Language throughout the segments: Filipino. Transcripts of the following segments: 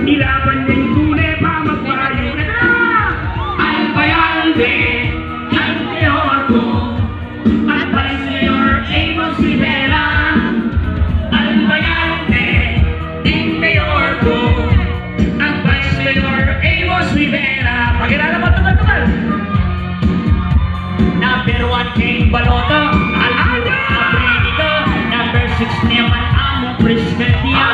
Ilaban niya yung tunay pa magpayo na Albayalde, ang mayor ko. Advice Mayor Amos Rivera. Albayalde, ang mayor ko. Advice Mayor Amos Rivera. Pagkilala mo tumal-tumal. Number 1 King Balota, Aldo Abrenico. Number 6 naman Amo Priscadia.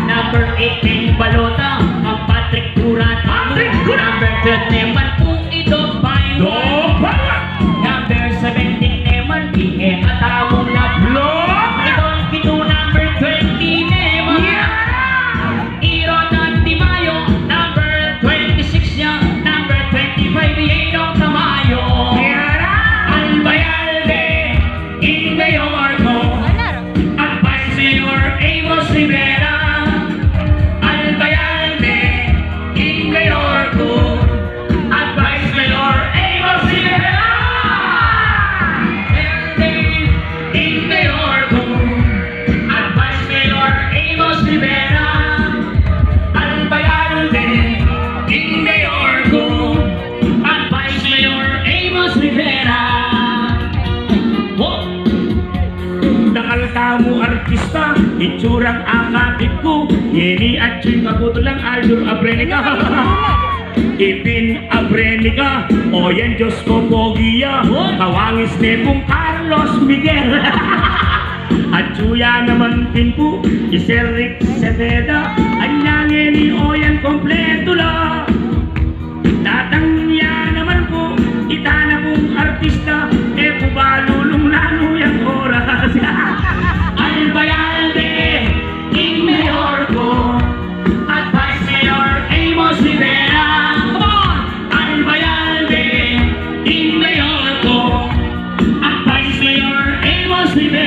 Number 8 King Balota, ang Patrick Duran. Number 12 naman Ido Payo. Number 17 naman Ike Atamong na Blog. Idol Kito number 20 naman Iron at Timayo. Number 26 niya. Number 25 Iedong Tamayo. Albayalde, in mayor ko. Advice Mayor Amos Rivera. Albayalde, in mayor ko. Advice Mayor Amos Rivera. Albayalde, in mayor ko. Advice Mayor Amos Rivera. Albayalde, in mayor ko. Advice Mayor Amos Rivera. Nakalta mo artista, itsurang akapit ko. Yeni at Chuy Magutulang, Aldo Abrenico. Ipin Abrenico, o yan Diyos ko pogiya. Kawangis nepong Carlos Miguel. At Chuya naman pin po, Iseric Cepeda. Anyangin ni o yan kompleto la. Tatangya naman po, itana pong artista. E po ba lulong lalo yung oras. Albayalde, in mayor ko. Advice Mayor Amos Rivera. Come on! Albayalde, in mayor ko. Advice Mayor Amos Rivera.